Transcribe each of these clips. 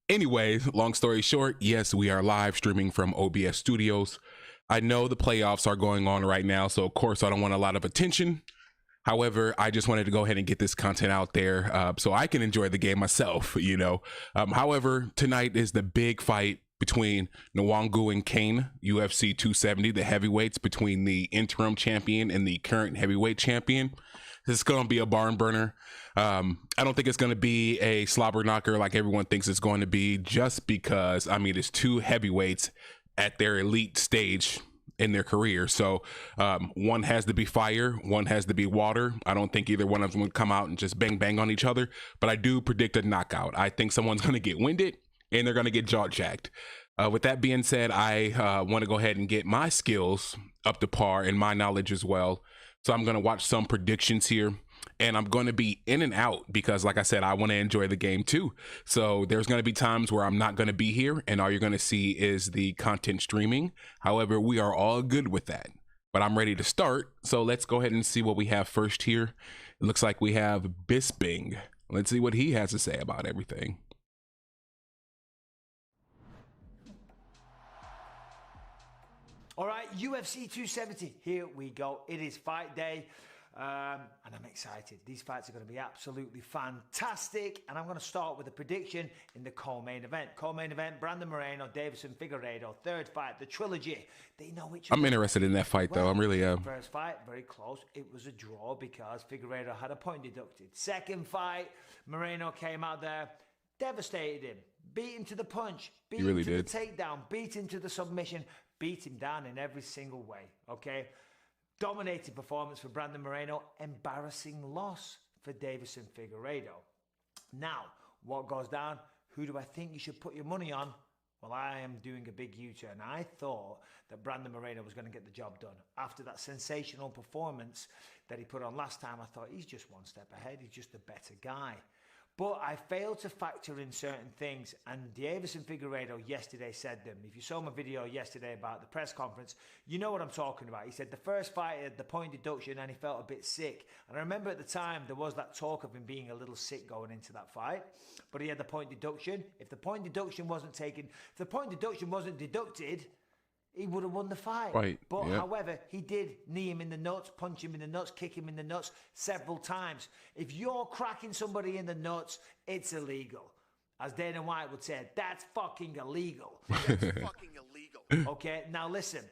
Anyway, long story short, yes, we are live streaming from OBS Studios. I know the playoffs are going on right now, so of course I don't want a lot of attention. However, I just wanted to go ahead and get this content out there so I can enjoy the game myself, you know. However, tonight is the big fight between NGANNU and Gane, UFC 270, the heavyweights, between the interim champion and the current heavyweight champion. This is going to be a barn burner. I don't think it's going to be a slobber knocker like everyone thinks it's going to be, just because, I mean, it's two heavyweights at their elite stage in their career. So one has to be fire, one has to be water. I don't think either one of them would come out and just bang bang on each other, but I do predict a knockout. I think someone's going to get winded and they're going to get jaw jacked. With that being said, I want to go ahead and get my skills up to par and my knowledge as well. So I'm going to watch some predictions here, and I'm going to be in and out because, like I said, I want to enjoy the game too. So there's going to be times where I'm not going to be here, and all you're going to see is the content streaming. However, we are all good with that. But I'm ready to start, so let's go ahead and see what we have first here. It looks like we have Bisping. Let's see what he has to say about everything. All right, UFC 270, here we go. It is fight day, and I'm excited. These fights are going to be absolutely fantastic, and I'm going to start with a prediction in the co-main event. Co-main event, Brandon Moreno, Davison Figueiredo. Third fight, the trilogy. They know each other. I'm interested in that fight, though. I'm really... First fight, very close. It was a draw because Figueiredo had a point deducted. Second fight, Moreno came out there, devastated him, beat him to the punch, beat him to the takedown, beat him to the submission, beat him down in every single way, okay? Dominated performance for Brandon Moreno, embarrassing loss for Davison Figueiredo. Now, what goes down? Who do I think you should put your money on? Well, I am doing a big U-turn. I thought that Brandon Moreno was going to get the job done. After that sensational performance that he put on last time, I thought he's just one step ahead. He's just a better guy. But I failed to factor in certain things, and Davison Figueiredo yesterday said them. If you saw my video yesterday about the press conference, you know what I'm talking about. He said the first fight had the point deduction and he felt a bit sick. And I remember at the time there was that talk of him being a little sick going into that fight, but he had the point deduction. If the point deduction wasn't taken, if the point deduction wasn't deducted, he would have won the fight. Right. But however, he did knee him in the nuts, punch him in the nuts, kick him in the nuts several times. If you're cracking somebody in the nuts, it's illegal. As Dana White would say, that's fucking illegal. That's fucking illegal. Okay, now listen.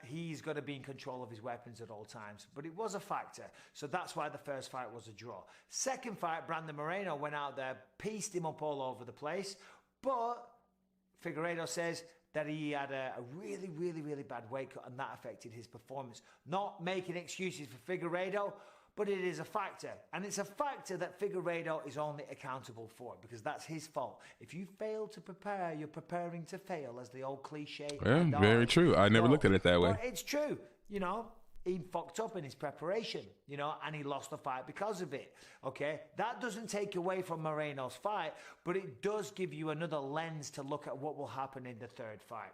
He's got to be in control of his weapons at all times. But it was a factor. So that's why the first fight was a draw. Second fight, Brandon Moreno went out there, pieced him up all over the place. But Figueiredo says that he had a really, really, really bad weight cut, and that affected his performance. Not making excuses for Figueiredo, but it is a factor. And it's a factor that Figueiredo is only accountable for, because that's his fault. If you fail to prepare, you're preparing to fail, as the old cliche. Yeah, very true. I never looked at it that way. But it's true, you know. He fucked up in his preparation, you know, and he lost the fight because of it, okay? That doesn't take away from Moreno's fight, but it does give you another lens to look at what will happen in the third fight.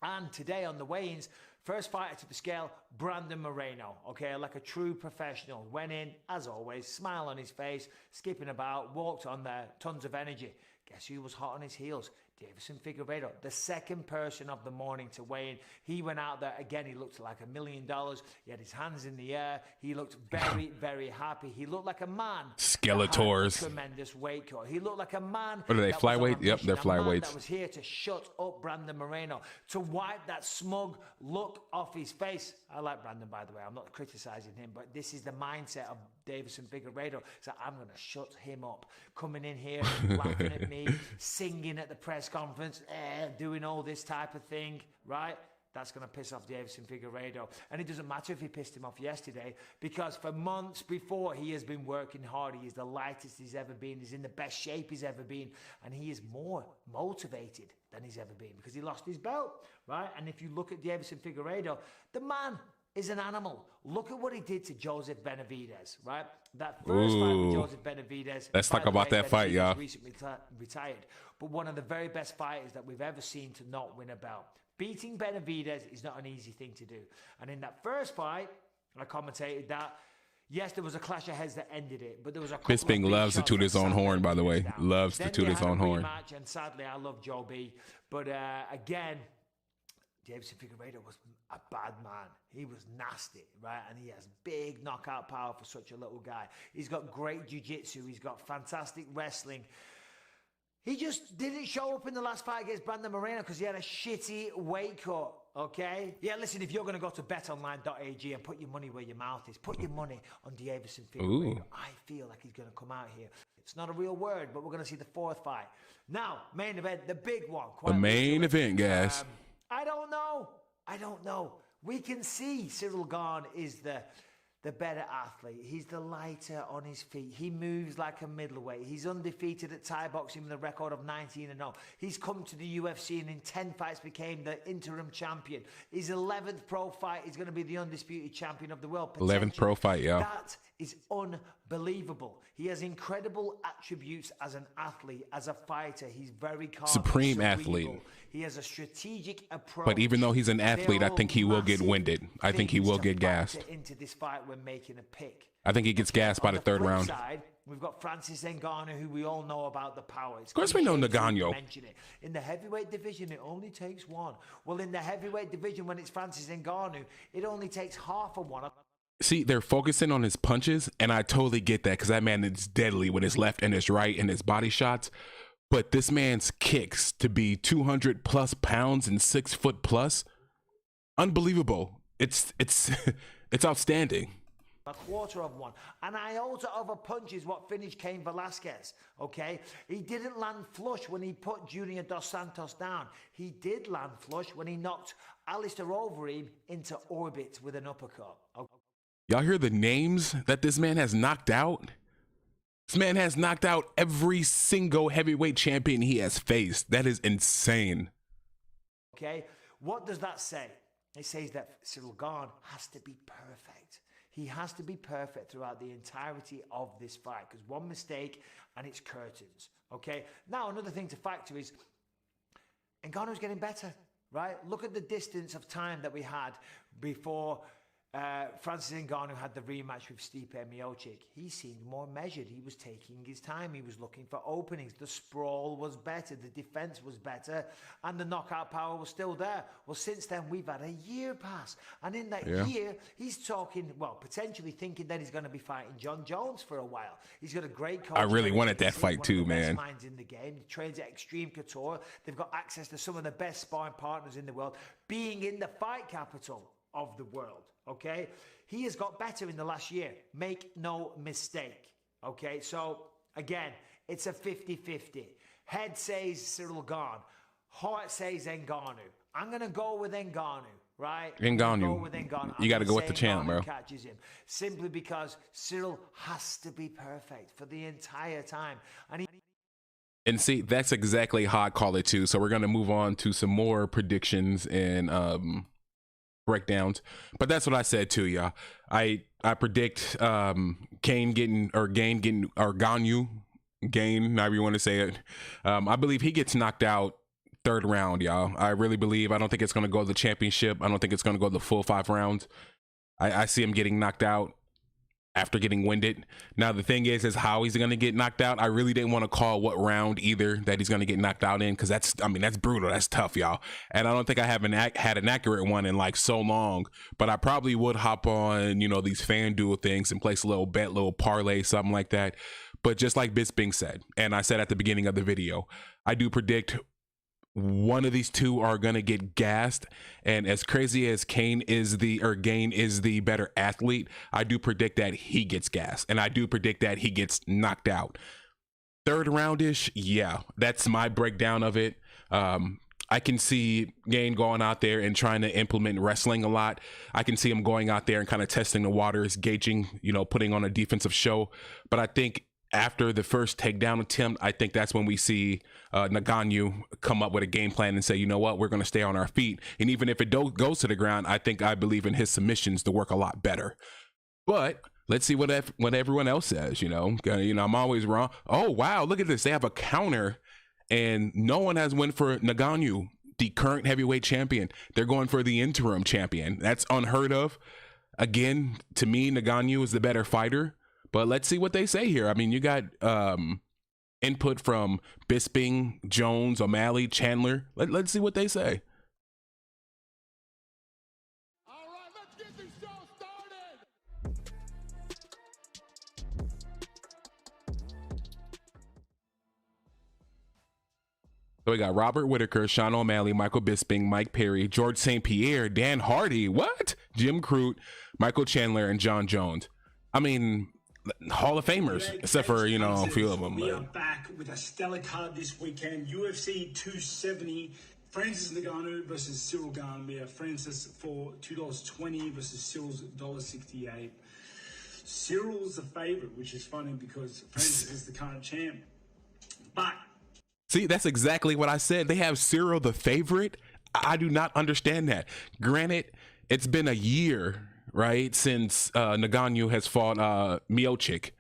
And today on the weigh-ins, first fighter to the scale, Brandon Moreno, okay? Like a true professional. Went in, as always, smile on his face, skipping about, walked on there, tons of energy. Guess who was hot on his heels? Davison Figueiredo, the second person of the morning to weigh in. He went out there, again, he looked like $1 million. He had his hands in the air. He looked very, very happy. He looked like a man. Skeletors. Tremendous weight cut. He looked like a man. What are they, flyweight? Yep, they're flyweights. That was here to shut up Brandon Moreno, to wipe that smug look off his face. I like Brandon, by the way. I'm not criticizing him, but this is the mindset of Davison Figueiredo. So I'm going to shut him up. Coming in here, laughing at me, singing at the press conference, doing all this type of thing, right? That's going to piss off Davison Figueiredo. And it doesn't matter if he pissed him off yesterday, because for months before, he has been working hard. He is the lightest he's ever been. He's in the best shape he's ever been. And he is more motivated than he's ever been, because he lost his belt, right? And if you look at Davison Figueiredo, the man is an animal. Look at what he did to Joseph Benavidez, right? That first fight with Joseph Benavidez. Let's talk about that fight, y'all. Recently retired, but one of the very best fighters that we've ever seen to not win a belt. Beating Benavidez is not an easy thing to do. And in that first fight, I commentated that Yes, there was a clash of heads that ended it, but there was a couple Bisping of loves to toot his own horn, by the way. Loves to toot his own horn. And sadly, I love Joe B. But again, Deiveson Figueiredo was a bad man. He was nasty, right? And he has big knockout power for such a little guy. He's got great jiu-jitsu. He's got fantastic wrestling. He just didn't show up in the last fight against Brandon Moreno because he had a shitty weight cut, okay? Yeah, listen, if you're going to go to betonline.ag and put your money where your mouth is, put your money on Deiveson Figueiredo. I feel like he's going to come out here. It's not a real word, but we're going to see the fourth fight. Now, main event, the big one. The main event, guys. I don't know. We can see Ciryl Gane is the better athlete. He's the lighter on his feet. He moves like a middleweight. He's undefeated at Thai boxing with a record of 19-0. He's come to the UFC and in 10 fights became the interim champion. His 11th pro fight is going to be the undisputed champion of the world. 11th pro fight, yeah. That is unbelievable. He has incredible attributes as an athlete, as a fighter. He's very calm. Supreme athlete. He has a strategic approach. But even though he's an athlete, I think he will get winded. I think he will get gassed. Into this fight, we're making a pick. I think he gets gassed by the third round. Side, we've got Francis Ngannou, who we all know about the power. Of course we know Ngannou. In the heavyweight division, it only takes one. Well, in the heavyweight division, when it's Francis Ngannou, it only takes half of one. See, they're focusing on his punches, and I totally get that because that man is deadly with his left and his right and his body shots. But this man's kicks to be 200 plus pounds and 6 foot plus, unbelievable. It's outstanding. A quarter of one. An iota of a punch is what finished Cain Velasquez, okay? He didn't land flush when he put Junior Dos Santos down. He did land flush when he knocked Alistair Overeem into orbit with an uppercut. Okay? Y'all hear the names that this man has knocked out? This man has knocked out every single heavyweight champion he has faced. That is insane. Okay, what does that say? It says that Ciryl Gane has to be perfect. He has to be perfect throughout the entirety of this fight because one mistake and it's curtains. Okay, now another thing to factor is Ngannou's getting better, right? Look at the distance of time that we had before Francis Ngannou had the rematch with Stipe Miocic. He seemed more measured. He was taking his time. He was looking for openings. The sprawl was better. The defense was better. And the knockout power was still there. Well, since then, we've had a year pass. And in that year, he's talking, well, potentially thinking that he's going to be fighting John Jones for a while. He's got a great coach. I really wanted that fight too, man. Best minds in the game. He trains at Extreme Couture. They've got access to some of the best sparring partners in the world, being in the fight capital of the world. Okay, he has got better in the last year. Make no mistake. Okay, so again, it's a 50-50. Head says Ciryl Gane. Heart says Ngannou. I'm going to go with Ngannou, right? Ngannou. You got to go with the champ, bro. Catches him simply because Ciryl has to be perfect for the entire time. And see, that's exactly how I call it too. So we're going to move on to some more predictions and breakdowns, but that's what I said too, y'all. I predict Gane getting, however you want to say it. I believe he gets knocked out third round, y'all. I really believe. I don't think it's going to go to the championship. I don't think it's going to go the full 5 rounds. I see him getting knocked out after getting winded. Now the thing is how he's going to get knocked out. I really didn't want to call what round either that he's going to get knocked out in, because that's brutal. That's tough, y'all. And I don't think I haven't had an accurate one in like so long, but I probably would hop on, these FanDuel things and place a little bet, little parlay, something like that. But just like Bisping said, and I said at the beginning of the video, I do predict one of these two are going to get gassed. And as crazy as Gane is the better athlete, I do predict that he gets gassed, and I do predict that he gets knocked out third roundish. Yeah, that's my breakdown of it. I can see Gane going out there and trying to implement wrestling a lot. I can see him going out there and kind of testing the waters, gauging, putting on a defensive show. But I think after the first takedown attempt, I think that's when we see Ngannou come up with a game plan and say, you know what, we're going to stay on our feet. And even if it goes to the ground, I believe in his submissions to work a lot better. But let's see what everyone else says. I'm always wrong. Oh, wow, look at this. They have a counter, and no one has went for Ngannou, the current heavyweight champion. They're going for the interim champion. That's unheard of. Again, to me, NGANNU is the better fighter, but let's see what they say here. I mean, you got input from Bisping, Jones, O'Malley, Chandler. Let's see what they say. All right, let's get this show started. So we got Robert Whitaker, Sean O'Malley, Michael Bisping, Mike Perry, George St. Pierre, Dan Hardy, what? Jim Crute, Michael Chandler, and John Jones. I mean, Hall of Famers, except for, you know, a few of them. We are back with a stellar card this weekend. UFC 270, Francis Ngannou versus Ciryl Gane. We have Francis for $2.20 versus Cyryl's $1.68. Cyryl's the favorite, which is funny because Francis is the current champ. But see, that's exactly what I said. They have Ciryl the favorite. I do not understand that. Granted, it's been a year, right, since NGANNU has fought Miocic.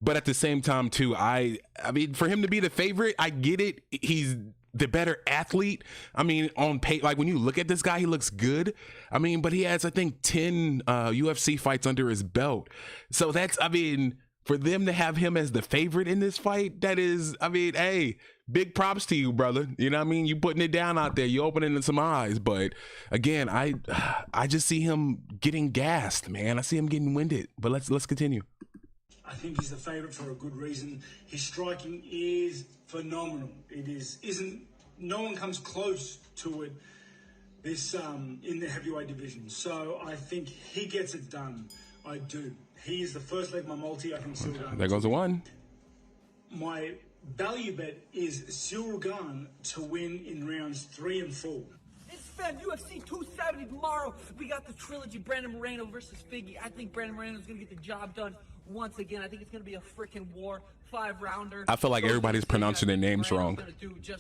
But at the same time, too, I mean, for him to be the favorite, I get it. He's the better athlete. I mean, on pay, like when you look at this guy, he looks good. I mean, but he has, I think, 10 UFC fights under his belt. So that's, I mean, for them to have him as the favorite in this fight, that is, I mean, hey, big props to you, brother. You know what I mean? You putting it down out there. You opening some eyes. But again, I just see him getting gassed, man. I see him getting winded. But let's continue. I think he's the favorite for a good reason. His striking is phenomenal. It isn't. No one comes close to it. This in the heavyweight division. So I think he gets it done. I do. He is the first leg of my multi. I think Ciryl Gane. There goes the one. My value bet is Ciryl Gane to win in rounds 3 and 4. It's fam, UFC 270 tomorrow. We got the trilogy, Brandon Moreno versus Figgy. I think Brandon Moreno is going to get the job done once again. I think it's going to be a freaking war, 5-rounder. I feel like everybody's pronouncing their names wrong.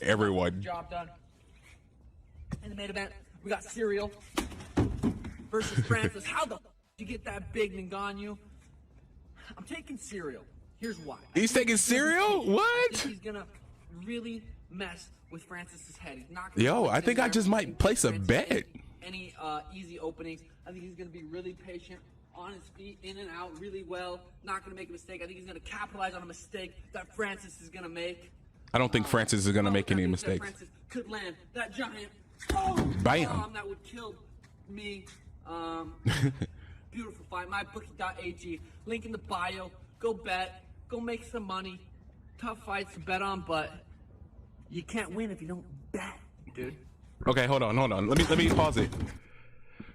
Everyone. Job done. In the main event, we got Ciryl versus Francis. How the you get that big NGANNU? I'm taking Ciryl. Here's why. He's taking Ciryl? What? I think he's gonna really mess with Francis's head. He's not gonna I think I just might place a bet. Any easy openings. I think he's gonna be really patient on his feet, in and out really well. Not gonna make a mistake. I think he's gonna capitalize on a mistake that Francis is gonna make. I don't think Francis is gonna make any mistakes. Francis could land that giant bam that would kill me. Beautiful fight. MyBookie.ag. Link in the bio. Go bet. Go make some money. Tough fights to bet on, but you can't win if you don't bet, dude. Okay, hold on. Let me pause it.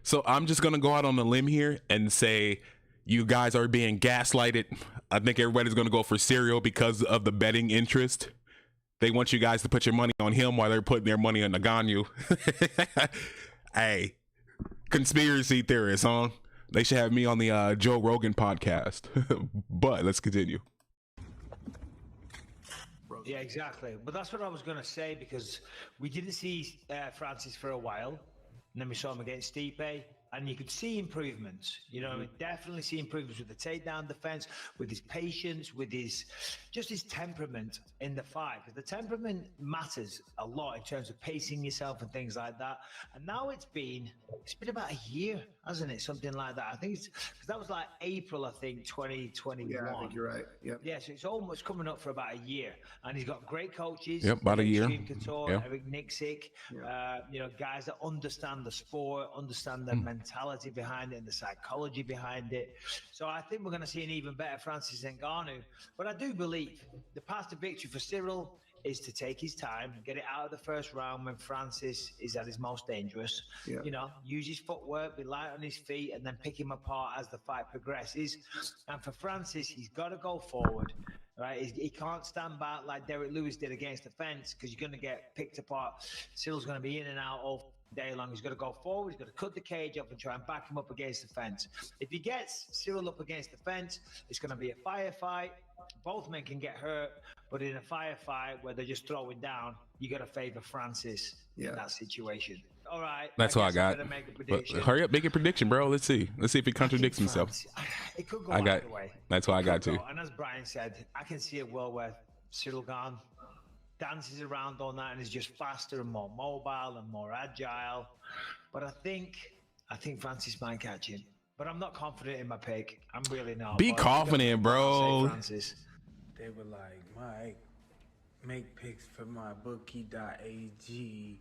So I'm just gonna go out on a limb here and say you guys are being gaslighted. I think everybody's gonna go for Ciryl because of the betting interest. They want you guys to put your money on him while they're putting their money on NGANNU. Hey, conspiracy theorists, huh? They should have me on the Joe Rogan podcast. But let's continue. Yeah, exactly. But that's what I was going to say, because we didn't see Francis for a while. And then we saw him against Stipe. And you could see improvements, you know, definitely see improvements with the takedown defense, with his patience, with his temperament in the fight. Because the temperament matters a lot in terms of pacing yourself and things like that. And now it's been about a year, hasn't it? Something like that. I think it's because that was like April, I think, 2021. Yeah, I think you're right. Yep. Yeah, so it's almost coming up for about a year, and he's got great coaches. Yep, about a year. Couture, yep. Eric Nixick, you know, guys that understand the sport, understand the mentality behind it and the psychology behind it. So I think we're going to see an even better Francis Ngannou. But I do believe the path to victory for Ciryl is to take his time, get it out of the first round when Francis is at his most dangerous. Yeah. You know, use his footwork, be light on his feet, and then pick him apart as the fight progresses. And for Francis, he's got to go forward. Right, he can't stand back like Derek Lewis did against the fence, because you're going to get picked apart. Cyryl's going to be in and out all day long. He's got to go forward. He's got to cut the cage up and try and back him up against the fence. If he gets Ciryl up against the fence, it's going to be a firefight. Both men can get hurt, but in a firefight where they're just throwing down, you got to favor Francis in that situation. All right. That's what I got. But hurry up, make a prediction, bro. Let's see if he contradicts himself. It could go either way. That's what I got too. And as Brian said, I can see a world where Ciryl Gane dances around on that and is just faster and more mobile and more agile. But I think Francis might catch him. but I'm not confident in my pick. I'm really not. Be confident, bro. Francis. They were like, Mike, make picks for my bookie.ag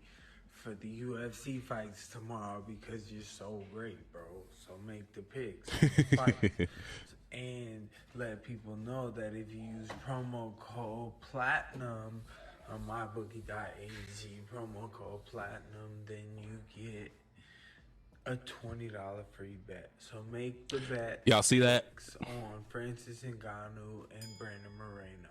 for the UFC fights tomorrow because you're so great, bro. So make the picks. Fight. And let people know that if you use promo code PLATINUM on mybookie.ag, promo code PLATINUM, then you get a $20 free bet. So make the bet. Y'all see that? On Francis Ngannou and Brandon Moreno.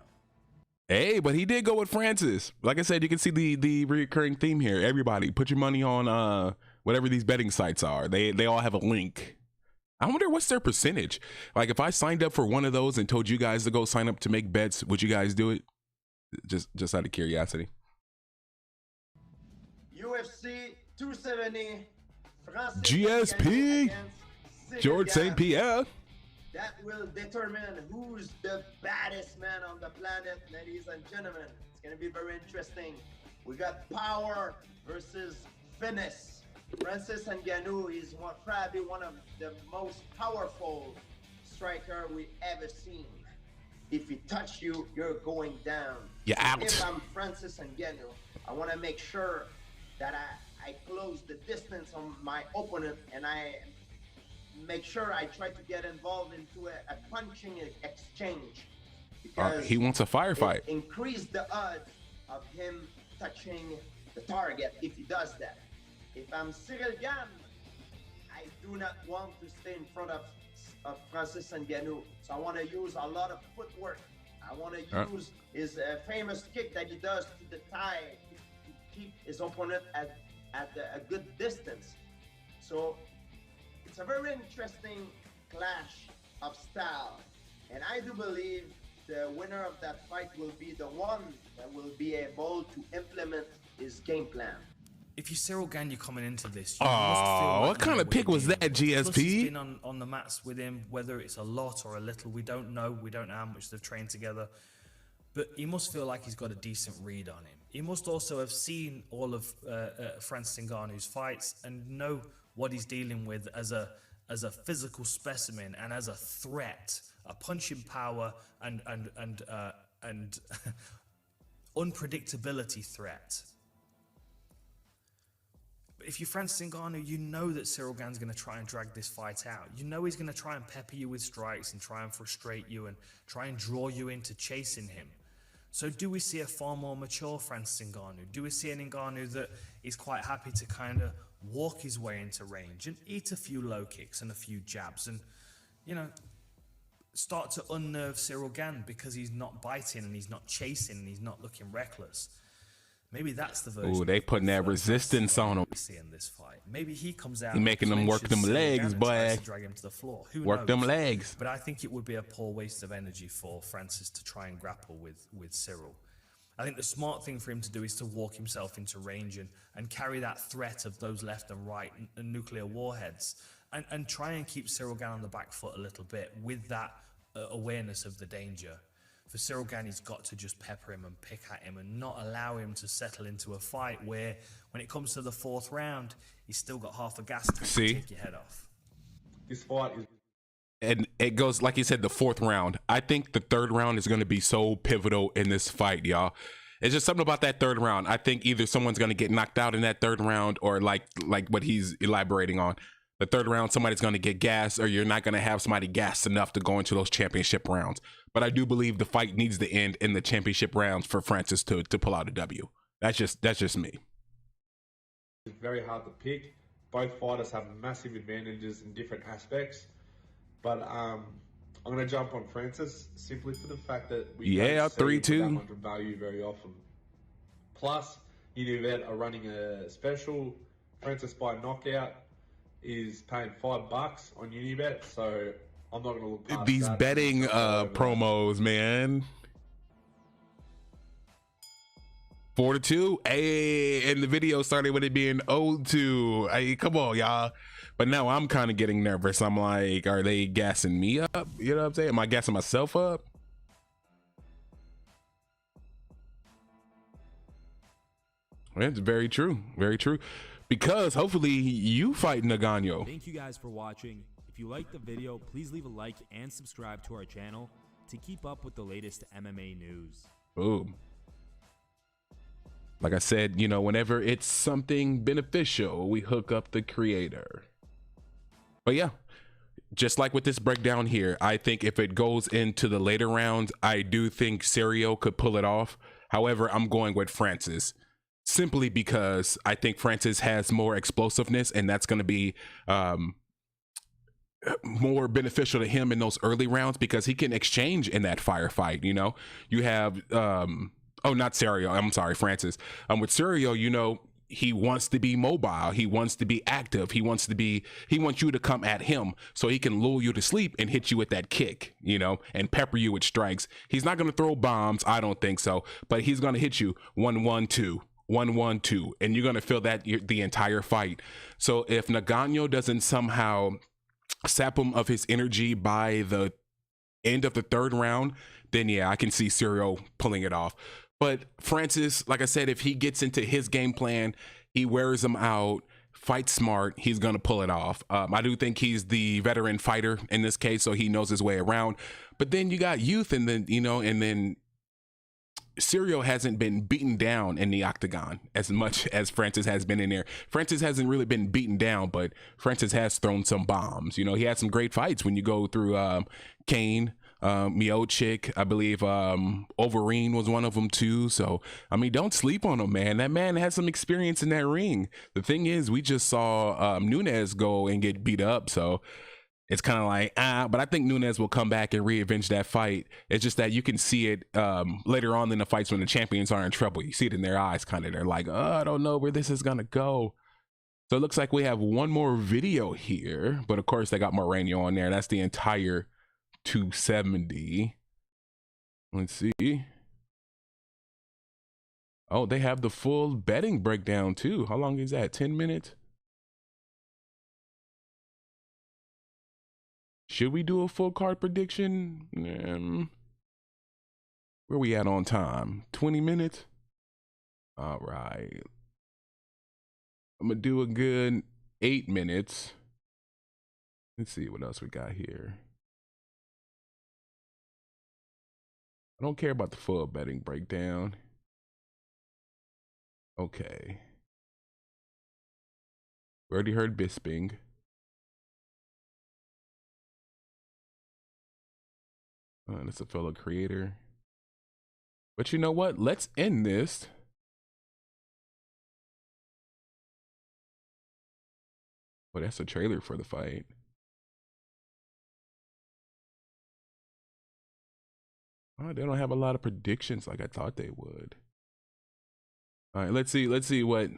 Hey, but he did go with Francis. Like I said, you can see the recurring theme here. Everybody, put your money on whatever these betting sites are. They all have a link. I wonder what's their percentage. Like if I signed up for one of those and told you guys to go sign up to make bets, would you guys do it? Just out of curiosity. UFC 270. Francis GSP. George St. Pierre. That will determine who's the baddest man on the planet, ladies and gentlemen. It's going to be very interesting. We got power versus finesse. Francis Ngannou is probably one of the most powerful striker we ever seen. If he touch you, you're going down. You're out. If I'm Francis Ngannou, I want to make sure that I close the distance on my opponent and I make sure I try to get involved into a punching exchange. Because he wants a firefight. Increase the odds of him touching the target if he does that. If I'm Ciryl Gane, I do not want to stay in front of Francis Ngannou. So I want to use a lot of footwork. I want to use his famous kick that he does to the thigh to keep his opponent at a good distance. So it's a very interesting clash of style. And I do believe the winner of that fight will be the one that will be able to implement his game plan. If you're Ciryl Gane, you're coming into this. You must feel like what kind of pick was that, GSP? Plus he's been on the mats with him, whether it's a lot or a little. We don't know. We don't know how much they've trained together. But he must feel like he's got a decent read on him. He must also have seen all of Francis Ngannou's fights and know what he's dealing with as a physical specimen and as a threat, a punching power and unpredictability threat. But if you're Francis Ngannou, you know that Ciryl Gane's going to try and drag this fight out. You know he's going to try and pepper you with strikes and try and frustrate you and try and draw you into chasing him. So do we see a far more mature Francis Ngannou? Do we see an Ngannou that is quite happy to kind of walk his way into range and eat a few low kicks and a few jabs and, you know, start to unnerve Ciryl Gane because he's not biting and he's not chasing and he's not looking reckless? Maybe that's the version. Ooh, they putting that resistance on him. We see in this fight. Maybe he comes out. He making them work them legs, boy. Drag him to the floor. Who work knows? them legs. But I think it would be a poor waste of energy for Francis to try and grapple with Ciryl. I think the smart thing for him to do is to walk himself into range and carry that threat of those left and right and nuclear warheads and try and keep Ciryl Gane on the back foot a little bit with that awareness of the danger. For Ciryl Gane, he's got to just pepper him and pick at him and not allow him to settle into a fight where, when it comes to the fourth round, he's still got half a gas tank to take your head off. This fight is... And it goes, like you said, the fourth round. I think the third round is going to be so pivotal in this fight, y'all. It's just something about that third round. I think either someone's going to get knocked out in that third round or like what he's elaborating on. The third round, somebody's going to get gassed or you're not going to have somebody gassed enough to go into those championship rounds. But I do believe the fight needs to end in the championship rounds for Francis to pull out a W. That's just me. It's very hard to pick. Both fighters have massive advantages in different aspects. But I'm going to jump on Francis simply for the fact that we don't see 3-2 that much value very often. Plus, Unibet are running a special. Francis by knockout is paying $5 on Unibet, so I'm not going to look past these that. betting promos, man. 4-2. Hey, and the video started with it being 0-2. Hey, come on, y'all. But now I'm kind of getting nervous. I'm like, are they gassing me up? You know what I'm saying? Am I gassing myself up? It's very true. Very true. Because hopefully you fight Ngannou. Thank you guys for watching. If you liked the video, please leave a like and subscribe to our channel to keep up with the latest MMA news. Boom. Like I said, you know, whenever it's something beneficial, we hook up the creator. But yeah, just like with this breakdown here, I think if it goes into the later rounds, I do think ciryl could pull it off. However, I'm going with Francis simply because I think Francis has more explosiveness, and that's going to be more beneficial to him in those early rounds because he can exchange in that firefight. You know, you have oh, not ciryl, I'm sorry, Francis. With ciryl, you know, he wants to be mobile, he wants to be active, he wants you to come at him so he can lull you to sleep and hit you with that kick, you know, and pepper you with strikes. He's not going to throw bombs, I don't think so, but he's going to hit you 1-1-2, 1-1-2, and you're going to feel that the entire fight. So if NGANNU doesn't somehow sap him of his energy by the end of the third round, then yeah, I can see ciryl pulling it off. But Francis, like I said, if he gets into his game plan, he wears him out, fights smart, he's going to pull it off. I do think he's the veteran fighter in this case, so he knows his way around. But then you got youth, and then, you know, and then ciryl hasn't been beaten down in the octagon as much as Francis has been in there. Francis hasn't really been beaten down, but Francis has thrown some bombs. You know, he had some great fights when you go through Gane, Miocic, I believe Overeem was one of them too. So I mean, don't sleep on him, man. That man has some experience in that ring. The thing is, we just saw Nunes go and get beat up, so it's kind of like, but I think Nunes will come back and re-avenge that fight. It's just that you can see it later on in the fights when the champions are in trouble. You see it in their eyes, kind of. They're like, oh, I don't know where this is gonna go. So it looks like we have one more video here, but of course they got Moreno on there. That's the entire 270. Let's see. Oh, they have the full betting breakdown too. How long is that? 10 minutes? Should we do a full card prediction? Where we at on time? 20 minutes? All right. I'm gonna do a good 8 minutes. Let's see what else we got here. I don't care about the full betting breakdown. Okay. We already heard Bisping. That's a fellow creator. But you know what? Let's end this. Oh, that's a trailer for the fight. Oh, they don't have a lot of predictions like I thought they would. All right, let's see what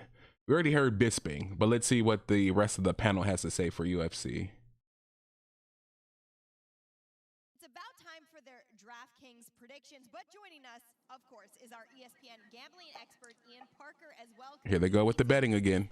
we already heard Bisping, but let's see what the rest of the panel has to say for UFC. It's about time for their DraftKings predictions, but joining us, of course, is our ESPN gambling expert Ian Parker as well. Here they go with the betting again.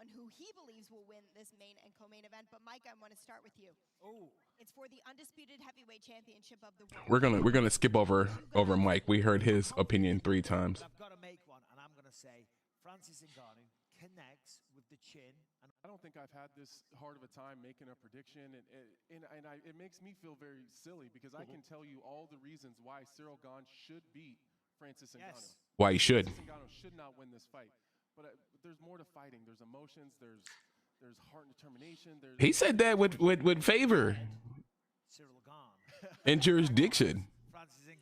On who he believes will win this main and co-main event, but Mike, I want to start with you. Oh, it's for the undisputed heavyweight championship of the world. We're gonna skip over Mike. We heard his opinion 3 times. I've got to make one, and I'm going to say Francis Ngannou connects with the chin. And I don't think I've had this hard of a time making a prediction, and it makes me feel very silly because I can tell you all the reasons why Ciryl Gane should beat Francis Ngannou. Yes. Why he should. Francis Ngannou should not win this fight. But there's more to fighting. There's emotions. There's heart and determination. He said that with favor and jurisdiction.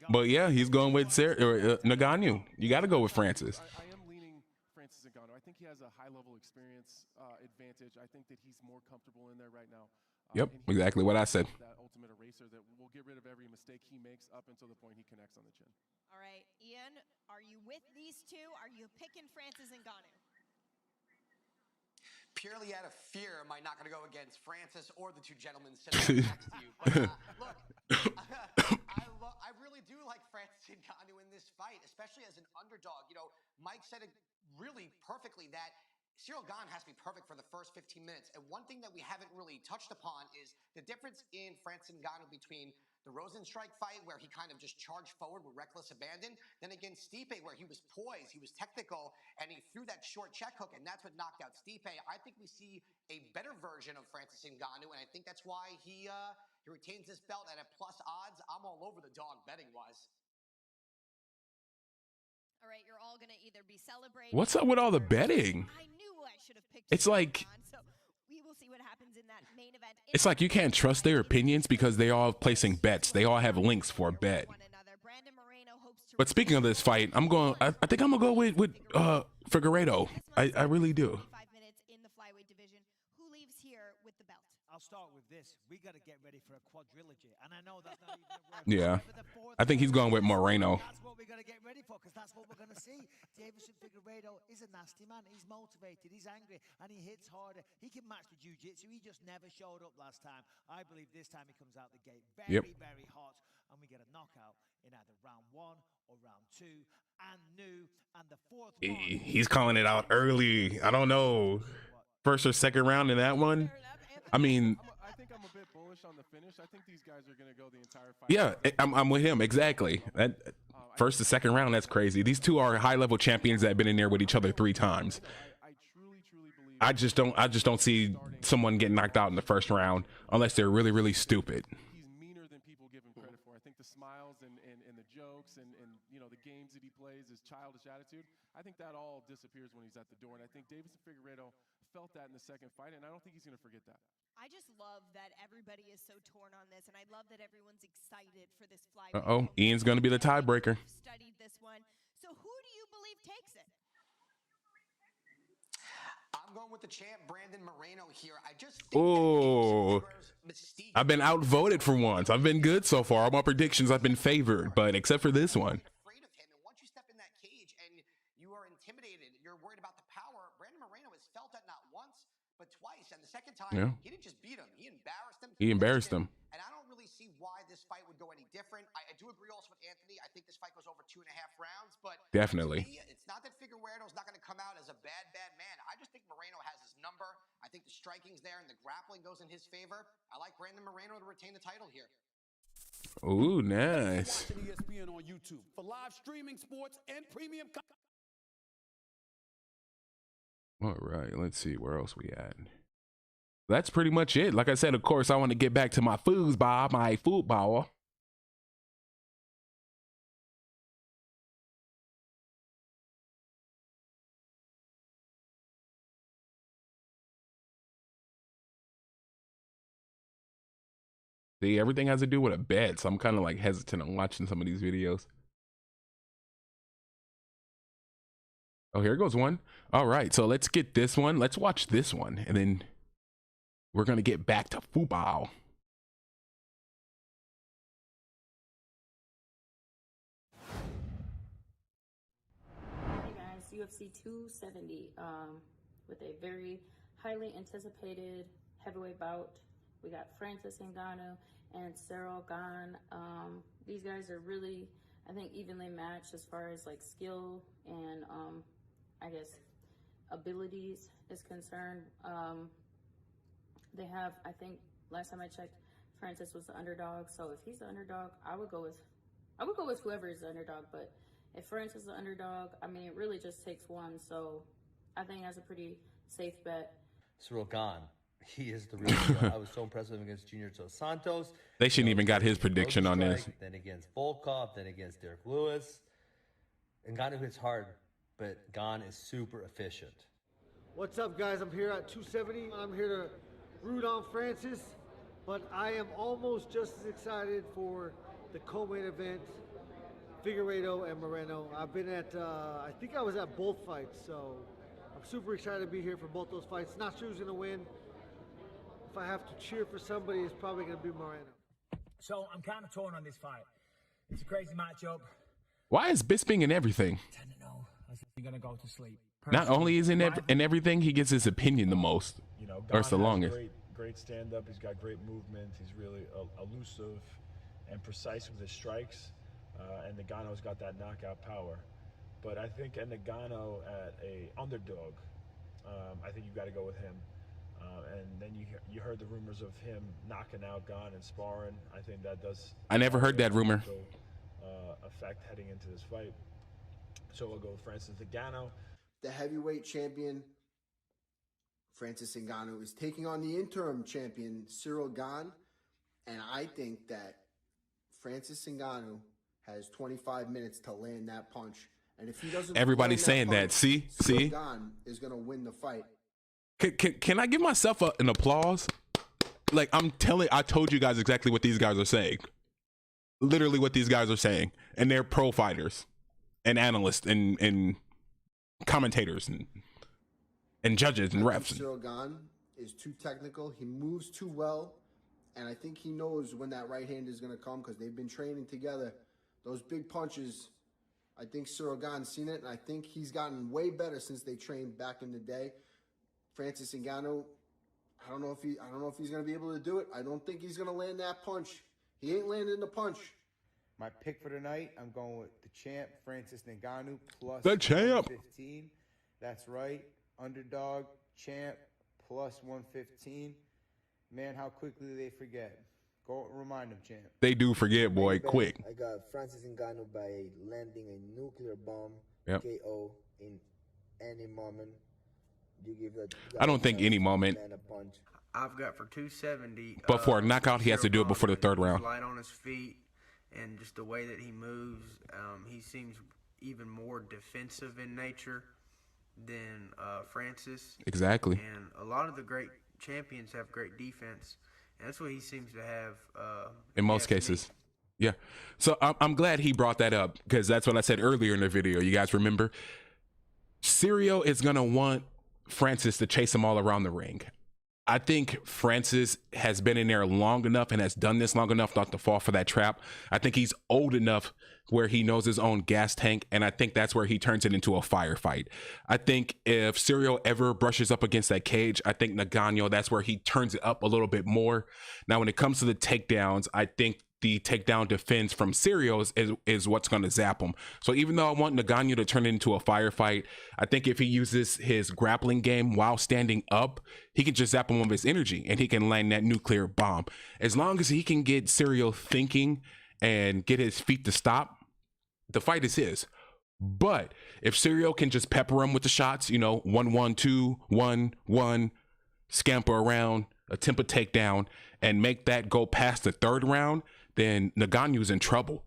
But yeah, he's going with Ngannou. You got to go with Francis. I am leaning Francis Ngannou. I think he has a high-level experience advantage. I think that he's more comfortable in there right now. Yep, exactly what I said. That ultimate eraser that will get rid of every mistake he makes up until the point he connects on the chin. All right, Ian, are you with these two? Are you picking Francis Ngannou? Purely out of fear, am I not going to go against Francis or the two gentlemen sitting next to you? But look, I really do like Francis Ngannou in this fight, especially as an underdog. You know, Mike said it really perfectly that Ciryl Gane has to be perfect for the first 15 minutes. And one thing that we haven't really touched upon is the difference in Francis Ngannou between The Rosenstrike fight, where he kind of just charged forward with reckless abandon. Then against Stipe, where he was poised, he was technical, and he threw that short check hook, and that's what knocked out Stipe. I think we see a better version of Francis Ngannou, and I think that's why he retains this belt at a plus odds. I'm all over the dog betting-wise. All right, you're all gonna either be celebrating. What's up with all the betting? I knew I should have picked. It's like, so we will see what happens in that main event. it's like you can't trust their opinions because they all placing bets. They all have links for a bet. But speaking of this fight, I'm going. I think I'm gonna go with Figueiredo. I really do. 5 minutes in the flyweight division. Who leaves here with the belt? I'll start with this. We got to get ready for a quadrilogy, and I know that's not even a word. Yeah, I think he's going with Moreno. That's what we got to get ready for, because that's what we're going to see. Davison Figueiredo is a nasty man. He's motivated, he's angry, and he hits harder. He can match the jiu-jitsu. He just never showed up last time. I believe this time he comes out the gate very hot, and we get a knockout in either round 1 or round 2. And new, and the fourth one. He's calling it out early. I don't know, first or second round in that one. I mean, I think I'm a bit bullish on the finish. I think these guys are going to go the entire fight. yeah, I'm with him exactly. That first to second round, that's crazy. These two are high-level champions that have been in there with each other 3 times. I truly believe. I just don't see someone getting knocked out in the first round unless they're really stupid. He's meaner than people give him credit for. I think the smiles and the jokes and you know the games that he plays, his childish attitude, I think that all disappears when he's at the door. And I think Davison Figueiredo felt that in the second fight, and I don't think he's going to forget that. I just love that everybody is so torn on this, and I love that everyone's excited for this flyweight. Ian's going to be the tiebreaker. Studied this one. So who do you believe takes it? I'm going with the champ, Brandon Moreno here. I just I've been outvoted for once. I've been good so far. All my predictions, I've been favored, but except for this one. Afraid of him, and once you step in that cage and you are intimidated, you're worried about the power. Brandon Moreno has felt that not once, but twice. And the second time, he didn't just beat him; he embarrassed him. He embarrassed him. And I don't really see why this fight would go any different. I do agree also with Anthony. I think this fight goes over 2.5 rounds, but Definitely. to me, it's not that Figueiredo's not going to come out as a bad man. I just think Moreno has his number. I think the striking's there and the grappling goes in his favor. I like Brandon Moreno to retain the title here. Ooh, nice. Watching ESPN on YouTube for live streaming sports and premium. All right, let's see where else we at. That's pretty much it. Like I said, of course, I want to get back to my football. See, everything has to do with a bet, so I'm kind of like hesitant on watching some of these videos. Oh, here goes one. All right, so let's get this one. Let's watch this one, and then we're going to get back to football. Hey guys, UFC 270 with a very highly anticipated heavyweight bout. We got Francis Ngannou and Ciryl Gane. These guys are really, I think, evenly matched as far as like skill and I guess abilities is concerned. They have, I think, last time I checked, Francis was the underdog. So if he's the underdog, I would go with whoever is the underdog. But if Francis is the underdog, I mean, it really just takes one. So I think that's a pretty safe bet. Ciryl Gane. He is the real deal. I was so impressed with him against Junior Dos Santos. They shouldn't even got his prediction on this. Then against Volkov, then against Derek Lewis. Ngannou hits hard, but Gane is super efficient. What's up, guys? I'm here at 270. I'm here to root on Francis, but I am almost just as excited for the co-main event, Figueiredo and Moreno. I've been at, I think I was at both fights, so I'm super excited to be here for both those fights. Not sure who's going to win. If I have to cheer for somebody, it's probably going to be Moreno. So I'm kind of torn on this fight. It's a crazy matchup. Why is Bisping in everything? I don't know. I think you're going to go to sleep. Not only is in everything, he gets his opinion the most. You know, or it's the longest. Great stand-up. He's got great movement. He's really elusive and precise with his strikes. And Ngannu's got that knockout power. But I think Ngannou at a underdog, I think you've got to go with him. And then you heard the rumors of him knocking out Gane and sparring. I think that does. I never heard that rumor. Effect heading into this fight. So we'll go with Francis Ngannou. The heavyweight champion, Francis Ngannou, is taking on the interim champion, Ciryl Gane. And I think that Francis Ngannou has 25 minutes to land that punch. And if he doesn't, everybody's saying that. See, Gane is going to win the fight. Can I give myself an applause? Like, I told you guys exactly what these guys are saying. Literally what these guys are saying. And they're pro fighters and analysts and commentators and judges and refs. Ciryl Gane is too technical. He moves too well. And I think he knows when that right hand is going to come because they've been training together. Those big punches, I think Ciryl Gane's seen it, and I think he's gotten way better since they trained back in the day. Francis Ngannou, I don't know if he's going to be able to do it. I don't think he's going to land that punch. He ain't landing the punch. My pick for the night, I'm going with the champ, Francis Ngannou, plus the champ. 115. That's right. Underdog, champ, plus 115. Man, how quickly they forget. Go remind them, champ. They do forget, boy, quick. I got Francis Ngannou by landing a nuclear bomb KO in any moment. You give that. I don't think any moment. I've got for 270. But for a knockout, he has to do it before the third round. Light on his feet, and just the way that he moves, he seems even more defensive in nature than Francis. Exactly. And a lot of the great champions have great defense, and that's what he seems to have in most cases. Yeah. So I'm glad he brought that up because that's what I said earlier in the video. You guys remember? Ciryl is going to want Francis to chase him all around the ring. I think Francis has been in there long enough and has done this long enough not to fall for that trap. I think he's old enough where he knows his own gas tank, and I think that's where he turns it into a firefight. I think if Ciryl ever brushes up against that cage, I think Ngannou, that's where he turns it up a little bit more. Now, when it comes to the takedowns, I think the takedown defense from Ciryl is what's going to zap him. So even though I want Ngannou to turn it into a firefight, I think if he uses his grappling game while standing up, he can just zap him with his energy and he can land that nuclear bomb. As long as he can get Ciryl thinking and get his feet to stop, the fight is his. But if Ciryl can just pepper him with the shots, 1-1-2, 1-1, scamper around, attempt a takedown, and make that go past the third round, then Ngannou's in trouble.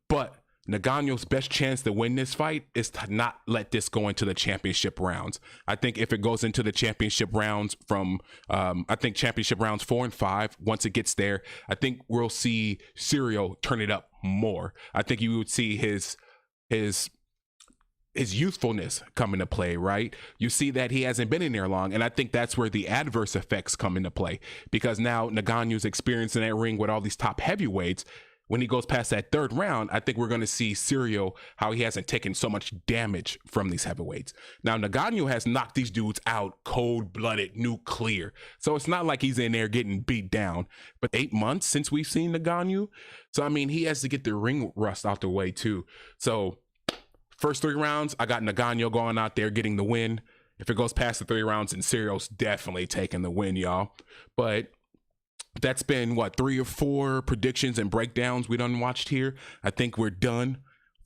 But Ngannou's best chance to win this fight is to not let this go into the championship rounds. I think if it goes into the championship rounds from, I think championship rounds 4 and 5, once it gets there, I think we'll see Ciryl turn it up more. I think you would see his youthfulness come into play, right? You see that he hasn't been in there long, and I think that's where the adverse effects come into play, because now Ngannou's experiencing that ring with all these top heavyweights. When he goes past that third round, I think we're going to see Ciryl, how he hasn't taken so much damage from these heavyweights. Now, Ngannou has knocked these dudes out cold-blooded, nuclear. So it's not like he's in there getting beat down. But 8 months since we've seen Ngannou. So, I mean, he has to get the ring rust out the way, too. So first 3 rounds, I got Ngannou going out there getting the win. If it goes past the 3 rounds, then Cyryl's definitely taking the win, y'all. But that's been, 3 or 4 predictions and breakdowns we done watched here. I think we're done.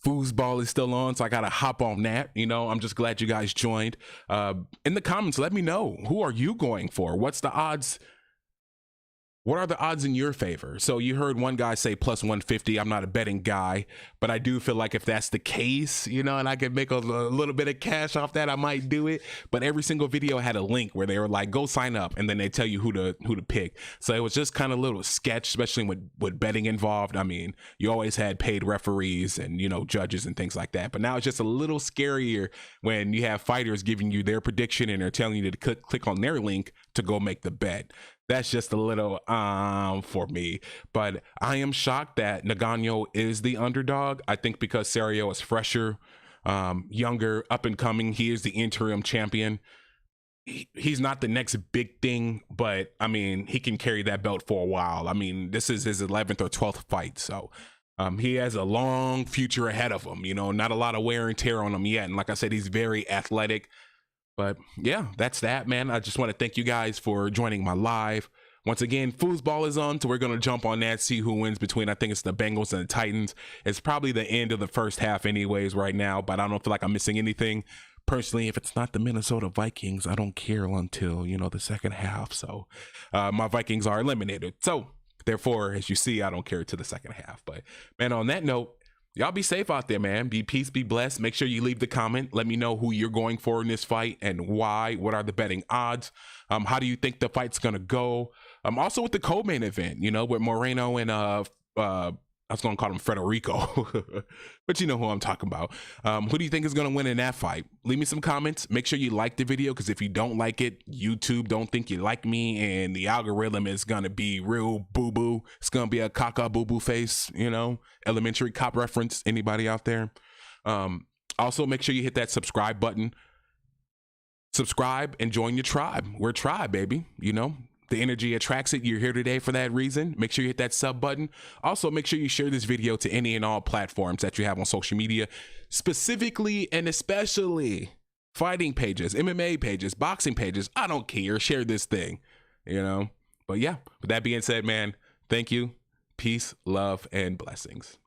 Foosball is still on, so I got to hop on that. I'm just glad you guys joined. In the comments, let me know. Who are you going for? What's the odds? What are the odds in your favor? So you heard one guy say plus 150. I'm not a betting guy, but I do feel like if that's the case, and I could make a little bit of cash off that, I might do it. But every single video had a link where they were like, go sign up, and then they tell you who to pick. So it was just kind of a little sketch, especially with betting involved. I mean, you always had paid referees and, judges and things like that. But now it's just a little scarier when you have fighters giving you their prediction and they're telling you to click on their link to go make the bet. That's just a little for me. But I am shocked that Ngannou is the underdog. I think because Ciryl is fresher, younger, up and coming. He is the interim champion. He's not the next big thing, but I mean, he can carry that belt for a while. I mean, this is his 11th or 12th fight. So he has a long future ahead of him. Not a lot of wear and tear on him yet. And like I said, he's very athletic. But yeah, that's that, man. I just want to thank you guys for joining my live. Once again, foosball is on, so we're going to jump on that, see who wins between, I think it's the Bengals and the Titans. It's probably the end of the first half anyways right now, but I don't feel like I'm missing anything. Personally, if it's not the Minnesota Vikings, I don't care until, you know, the second half. So my Vikings are eliminated. So therefore, as you see, I don't care to the second half. But man, on that note, y'all be safe out there, man. Be peace, be blessed. Make sure you leave the comment. Let me know who you're going for in this fight and why. What are the betting odds? How do you think the fight's going to go? Also with the co-main event, you know, with Moreno and I was going to call him Federico, but you know who I'm talking about. Who do you think is going to win in that fight? Leave me some comments. Make sure you like the video, because if you don't like it, YouTube don't think you like me, and the algorithm is going to be real boo-boo. It's going to be a caca boo-boo face, you know, elementary cop reference. Anybody out there? Also, make sure you hit that subscribe button. Subscribe and join your tribe. We're a tribe, baby, you know. The energy attracts it. You're here today for that reason. Make sure you hit that sub button. Also, make sure you share this video to any and all platforms that you have on social media, specifically and especially fighting pages, MMA pages, boxing pages. I don't care. Share this thing, you know. But yeah, with that being said, man, thank you. Peace, love, and blessings.